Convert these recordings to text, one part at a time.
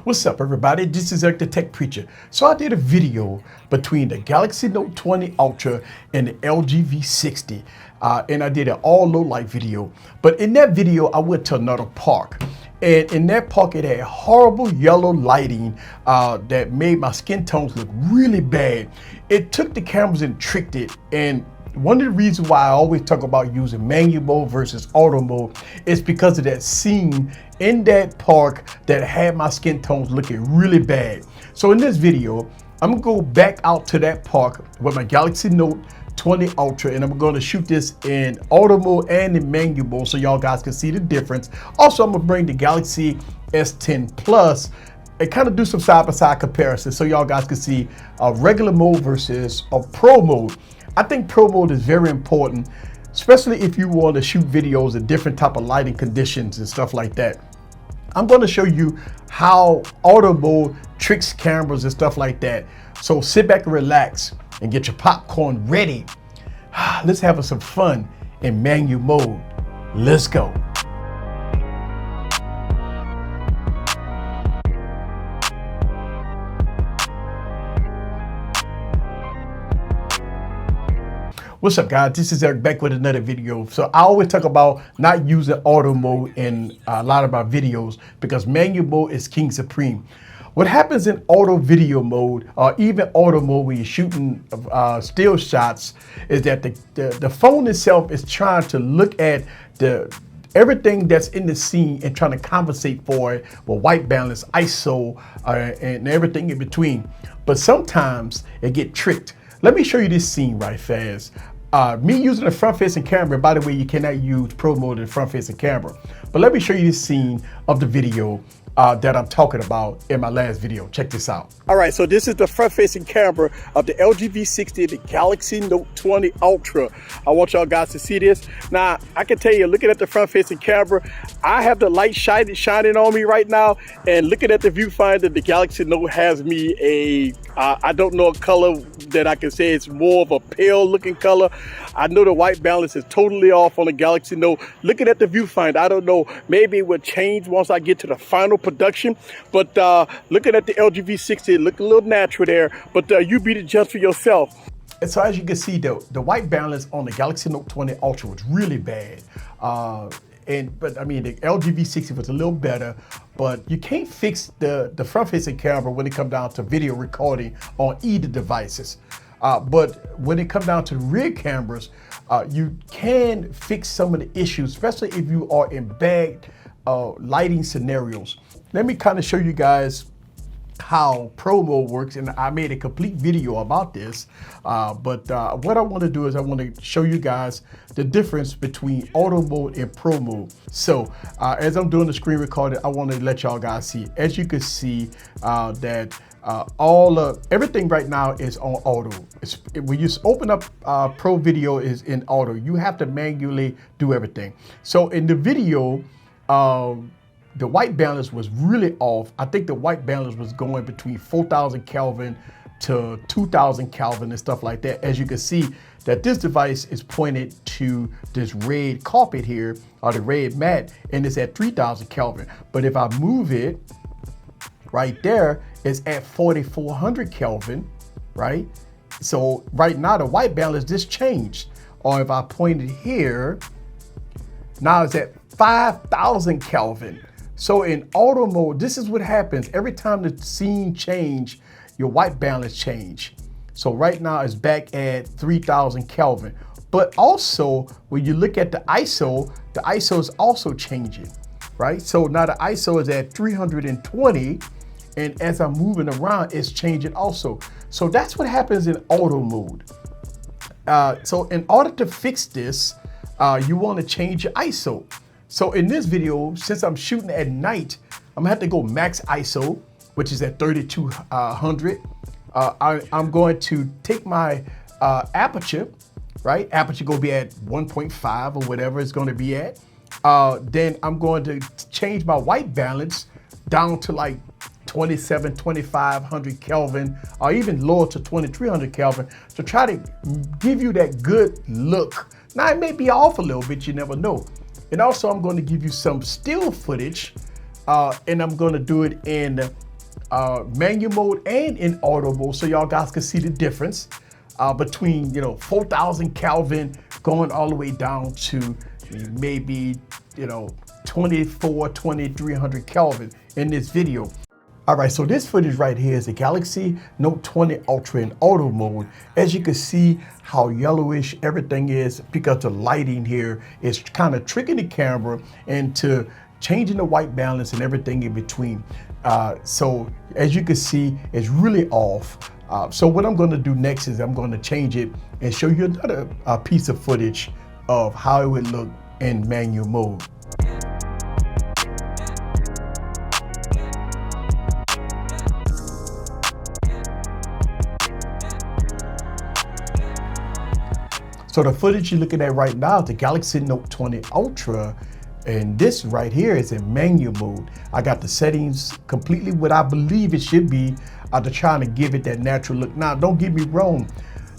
What's up, everybody? This is Eric the Tech Preacher. So I did a video between the Galaxy Note 20 Ultra and the LG V60, and I did an all low light video. But in that video, I went to another park. And in that park, it had horrible yellow lighting that made my skin tones look really bad. It took the cameras and tricked it. And one of the reasons why I always talk about using manual mode versus auto mode is because of that scene in that park that had my skin tones looking really bad. So in this video, I'm gonna go back out to that park with my Galaxy Note 20 Ultra, and I'm going to shoot this in auto mode and in manual mode so y'all guys can see the difference. Also, I'm gonna bring the Galaxy S10 Plus and kind of do some side-by-side comparisons so y'all guys can see a regular mode versus a pro mode. I think pro mode is very important, especially if you want to shoot videos in different type of lighting conditions and stuff like that. I'm going to show you how auto mode tricks cameras and stuff like that. So sit back and relax and get your popcorn ready. Let's have some fun in manual mode. Let's go. What's up, guys? This is Eric back with another video. So I always talk about not using auto mode in a lot of my videos because manual mode is king supreme. What happens in auto video mode or even auto mode when you're shooting still shots is that the phone itself is trying to look at everything that's in the scene and trying to compensate for it with white balance, ISO, and everything in between. But sometimes it get tricked. Let me show you this scene right fast. Me using a front-facing camera, by the way, you cannot use pro mode in front-facing camera. But let me show you this scene of the video that I'm talking about in my last video. Check this out. All right, so this is the front-facing camera of the LG V60, the Galaxy Note 20 Ultra. I want y'all guys to see this. Now, I can tell you, looking at the front-facing camera, I have the light shining on me right now, and looking at the viewfinder, the Galaxy Note has me I don't know a color that I can say it's more of a pale looking color. I know the white balance is totally off on the Galaxy Note. Looking at the viewfinder, I don't know, maybe it will change once I get to the final production, but looking at the LG V60, it look a little natural there, but you be the judge for yourself. And so as you can see, the white balance on the Galaxy Note 20 Ultra was really bad. But I mean, the LG V60 was a little better, but you can't fix the front-facing camera when it comes down to video recording on either devices. But when it comes down to the rear cameras, you can fix some of the issues, especially if you are in bad lighting scenarios. Let me kind of show you guys how pro mode works, and I made a complete video about this, but what I want to do is I want to show you guys the difference between auto mode and pro mode. So as I'm doing the screen recording, I want to let y'all guys see. As you can see that everything right now is on auto. When you open up pro video is in auto. You have to manually do everything. So in the video, the white balance was really off. I think the white balance was going between 4,000 Kelvin to 2,000 Kelvin and stuff like that. As you can see that this device is pointed to this red carpet here, or the red mat, and it's at 3,000 Kelvin. But if I move it right there, it's at 4,400 Kelvin, right? So right now the white balance just changed. Or if I point it here, now it's at 5,000 Kelvin. So in auto mode, this is what happens. Every time the scene change, your white balance change. So right now it's back at 3,000 Kelvin. But also when you look at the ISO is also changing, right? So now the ISO is at 320, and as I'm moving around, it's changing also. So that's what happens in auto mode. So in order to fix this, you want to change your ISO. So in this video, since I'm shooting at night, I'm gonna have to go max ISO, which is at 3200. I'm going to take my aperture, right? Aperture gonna be at 1.5 or whatever it's gonna be at. Then I'm going to change my white balance down to like 2,500 Kelvin, or even lower to 2,300 Kelvin to try to give you that good look. Now it may be off a little bit, you never know. And also I'm going to give you some still footage and I'm going to do it in manual mode and in auto mode, so y'all guys can see the difference between 4,000 Kelvin going all the way down to maybe 2,300 Kelvin in this video. All right, so this footage right here is the Galaxy Note 20 Ultra in auto mode. As you can see how yellowish everything is because the lighting here is kind of tricking the camera into changing the white balance and everything in between. So as you can see, it's really off. So what I'm going to do next is I'm going to change it and show you another piece of footage of how it would look in manual mode. So the footage you're looking at right now is the Galaxy Note 20 Ultra, and this right here is in manual mode. I got the settings completely what I believe it should be to trying to give it that natural look. Now, don't get me wrong,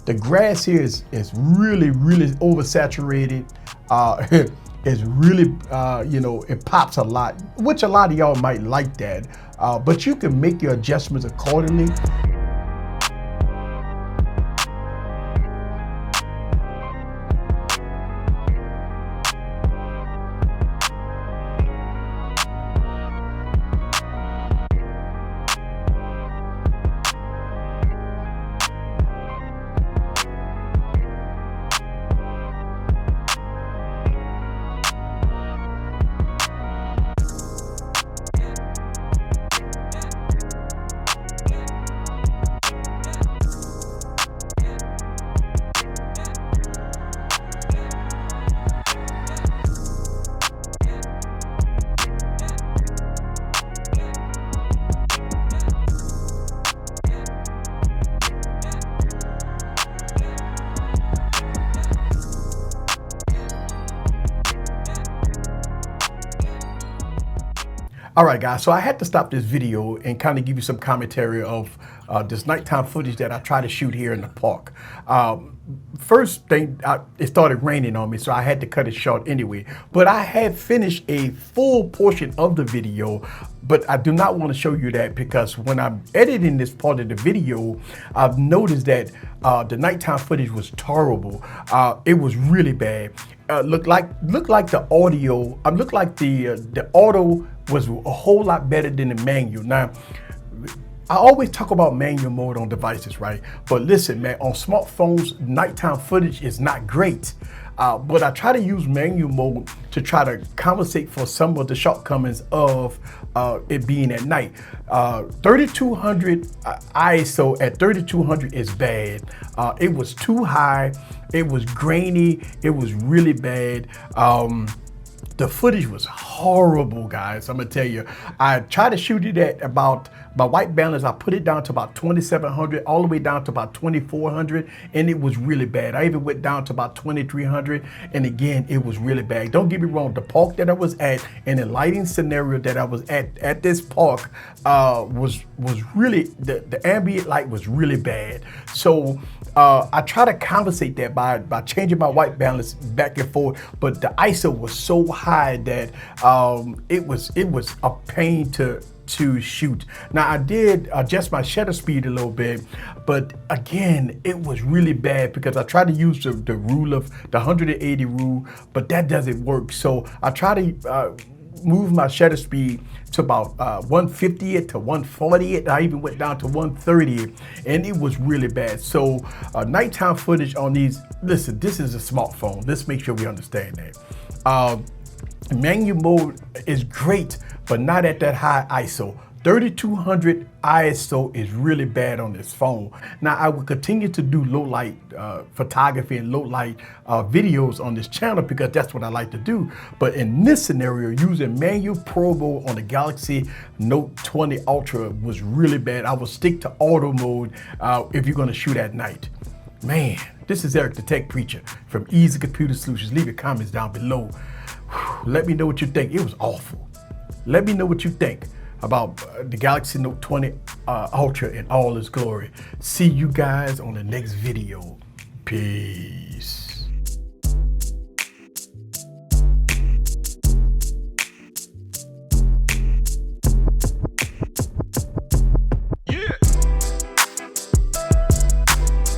the grass here is really oversaturated. It's really, it pops a lot, which a lot of y'all might like that, but you can make your adjustments accordingly. All right, guys, so I had to stop this video and kind of give you some commentary of this nighttime footage that I try to shoot here in the park. First thing, it started raining on me, so I had to cut it short anyway. But I had finished a full portion of the video, but I do not want to show you that because when I'm editing this part of the video, I've noticed that the nighttime footage was terrible. It was really bad. Looked like the audio. Looked like the auto was a whole lot better than the manual. Now, I always talk about manual mode on devices, right? But listen, man, on smartphones, nighttime footage is not great. But I try to use manual mode to try to compensate for some of the shortcomings of it being at night. 3200 ISO at 3200 is bad. It was too high. It was grainy. It was really bad. The footage was horrible, guys. I'm gonna tell you. I tried to shoot it at about, my white balance, I put it down to about 2700, all the way down to about 2400, and it was really bad. I even went down to about 2300, and again, it was really bad. Don't get me wrong, the park that I was at and the lighting scenario that I was at this park was really, the ambient light was really bad. So I try to compensate that by changing my white balance back and forth, but the ISO was so high that it was a pain to shoot. Now I did adjust my shutter speed a little bit, but again, it was really bad because I tried to use the rule of the 180 rule, but that doesn't work. So I try to move my shutter speed to about 150 to 140. I even went down to 130, and it was really bad. So nighttime footage on these, listen, this is a smartphone. Let's make sure we understand that. Manual mode is great, but not at that high ISO. 3200 ISO is really bad on this phone. Now, I will continue to do low light photography and low light videos on this channel because that's what I like to do. But in this scenario, using manual pro mode on the Galaxy Note 20 Ultra was really bad. I will stick to auto mode if you're gonna shoot at night. Man, this is Eric the Tech Preacher from Easy Computer Solutions. Leave your comments down below. Let me know what you think. It was awful. Let me know what you think about the Galaxy Note 20 Ultra in all its glory. See you guys on the next video. Peace.